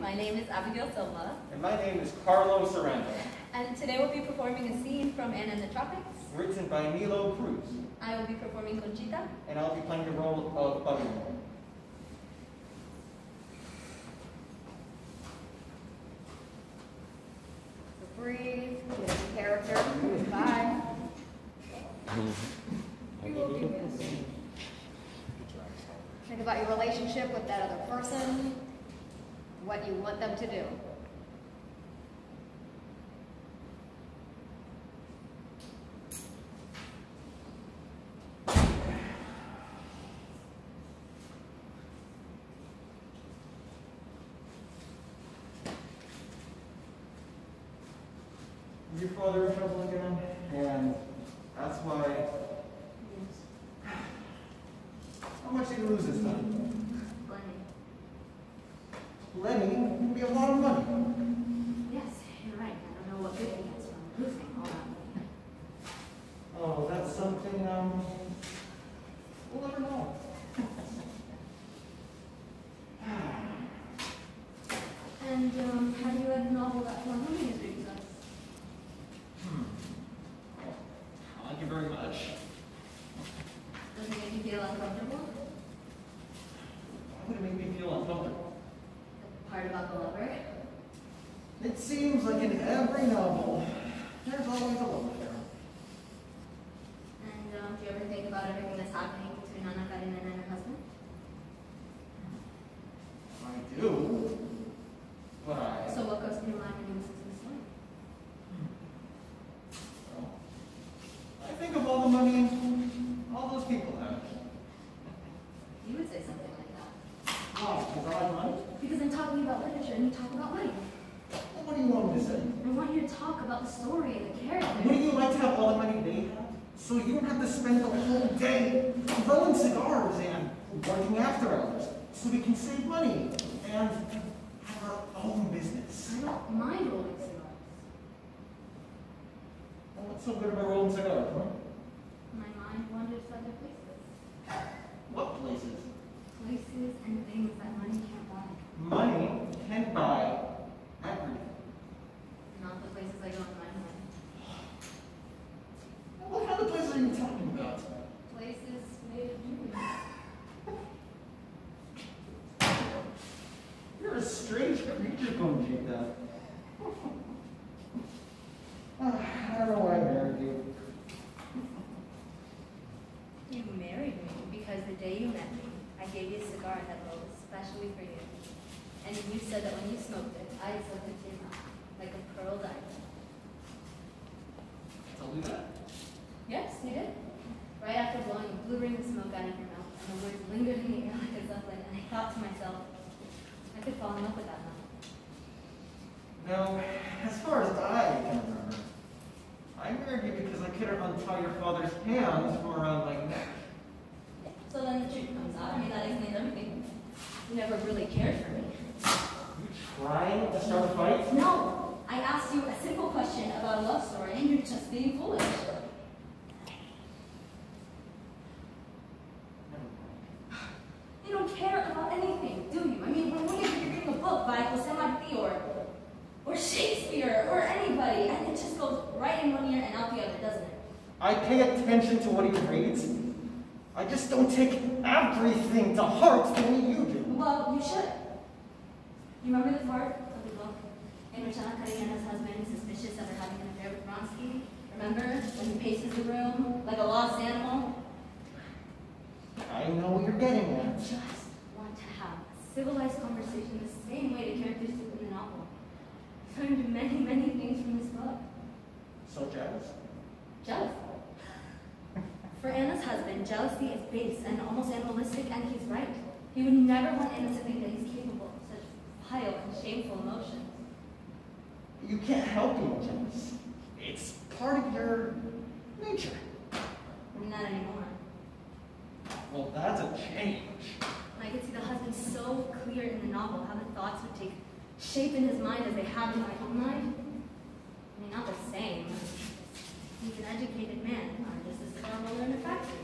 My name is Abigail Silva. And my name is Carlo Sorrento. And today we'll be performing a scene from Anna in the Tropics. Written by Nilo Cruz. I will be performing Conchita. And I'll be playing the role of Bubby. So breathe, get into character. Bye. You will be missed. Think about your relationship with that other person, what you want them to do. Your father in trouble again, and that's why. How much did you lose this time? Lenny can be a lot of money. Yes, you're right. I don't know what good he gets from losing all that money. Oh, that's something we'll never know. And how do you like the novel that Paul Mooney is reading us? Thank you very much. Does it make you feel uncomfortable? Why would it make me feel uncomfortable? The part about the lover? It seems like in every novel, there's always a love affair. And do you ever think about everything that's happening between Ana Karina and her husband? I do, but I... So what goes through your mind when you listen to the story? Well, I think of all the money all those people have. You would say something like that. Why? Because I like money? Because I'm talking about literature and you talk about money. Well, what do you want me to say? I want you to talk about the story and the characters. Wouldn't you like to have all the money they have? So you don't have to spend the whole day rolling cigars and working after hours. So we can save money and have our own business. I don't mind rolling cigars. Well, what's so good about rolling cigars, huh? My mind wanders to other places. What places? Places and things that money can't buy. Money can buy everything. Not the places I go in my mind. What kind of places are you talking about? Places made of dreams. You're a strange creature, Conchita. I don't know why I married you. You married me because the day you met me, I gave you a cigar that rolled especially for you. And you said that when you smoked it, I slipped into your mouth like a pearl diamond. Told you that? Yes, you did. Right after blowing a blue ring of smoke out of your mouth, and the words lingered in the air like a zeppelin, and I thought to myself, I could fall in love with that now. No, as far as I can remember, I married you because I couldn't untie your father's hands from around my neck. So then the truth comes out. I mean, that explains everything. You never really cared for me. You trying to start a fight? No! I asked you a simple question about a love story, and you're just being foolish. You don't care about anything, do you? I mean, when you're reading a book by Jose Marti or Shakespeare or anybody, and it just goes right in one ear and out the other, doesn't it? I pay attention to what he reads. I just don't take everything to heart the way you do. Well, you should. You remember the part of the book in which Ana Karina's husband is suspicious of her having an affair with Vronsky? Remember when he paces the room like a lost animal? I know what you're getting at. Just want to have a civilized conversation the same way the characters do in the novel. I've learned many, many things from this book. Such as? Jealousy. For Anna's husband, jealousy is base and almost animalistic, and he's right. He would never want Anna to think that he's capable of such vile and shameful emotions. You can't help being jealous. It's part of your nature. Not anymore. Well, that's a change. I could see the husband so clear in the novel, how the thoughts would take shape in his mind as they have in my own mind. I mean, not the same. He's an educated man. I'm just a cigar roller in a factory.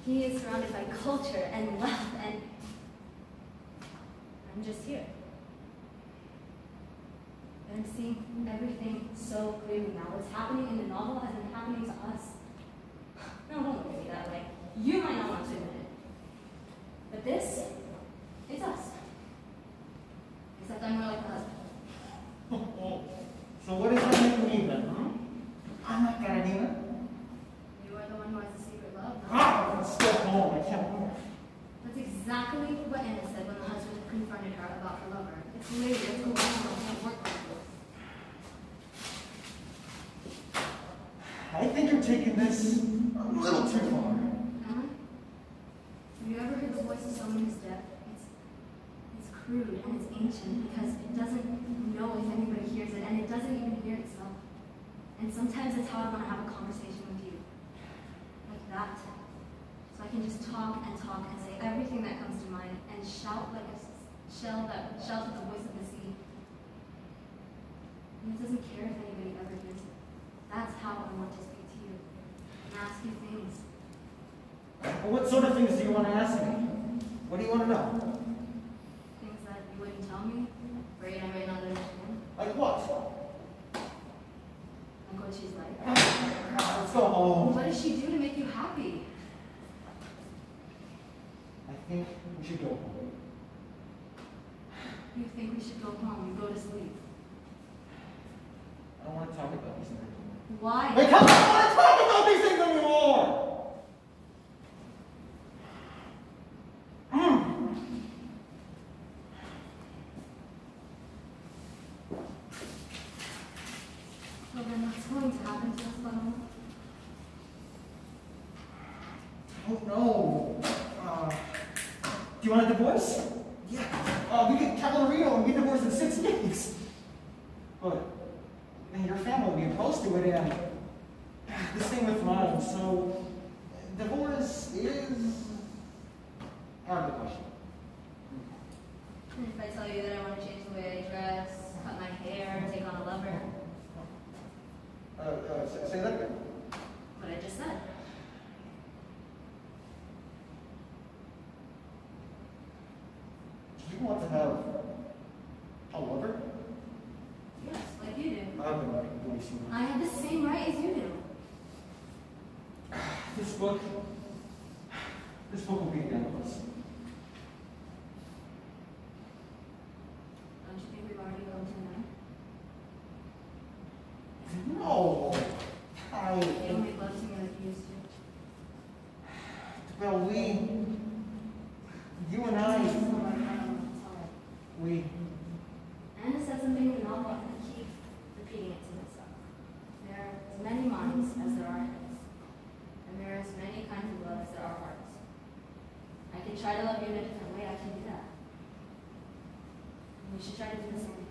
He is surrounded by culture and wealth, and I'm just here. But I'm seeing everything so clearly now. What's happening in the novel has been happening to us. No, don't look at me that way. You might not want to admit it. But this, it's us. Except I'm more like the husband. So what does that make me then, huh? I'm not Karenina. You are the one who has the secret love, no? Ah, let's go home. I can't move. That's exactly what Anna said when the husband confronted her about her lover. It's late, let's go home, I can't work like this. I think you're taking this a little too far. Huh? Have you ever heard the voice of someone who's deaf? It's crude and it's ancient because it doesn't know if anybody hears it, and it doesn't even hear itself. And sometimes that's how I want to have a conversation with you. Like that. So I can just talk and say everything that comes to mind and shout like a shell that shouts at the voice of the sea. And it doesn't care if anybody ever hears it. That's how I want to speak to you and ask you things. Well, what sort of things do you want to ask me? What do you want to know? Things that you wouldn't tell me, afraid I might not understand. Like what? Like what she's like. Let's go home. What does she do to make you happy? I think we should go home. You think we should go home and go to sleep? I don't want to talk about these things anymore. Why? Because I don't want to talk about these things anymore! So then what's going to happen to us, Lionel? I don't know. Do you want a divorce? Yeah. We get Cavalrino and get divorced in 6 days. But then your family will be opposed to it, and the same with mine. So divorce is out of the question. And if I tell you that I want to change the way I dress, cut my hair, take on a lover? Say that again. What I just said. Do you want to have a lover? Yes, like you do. I've been voicing. I have the same right as you do. This book will be the end of us. Don't you think we've already come to an end? No. You don't make love to me like you used to. Well, you and I, we. Anna said something in the novel, and I keep repeating it to myself. There are as many minds as there are heads, and there are as many kinds of love as there are hearts. I can try to love you in a different way, I can do that. And we should try to do the same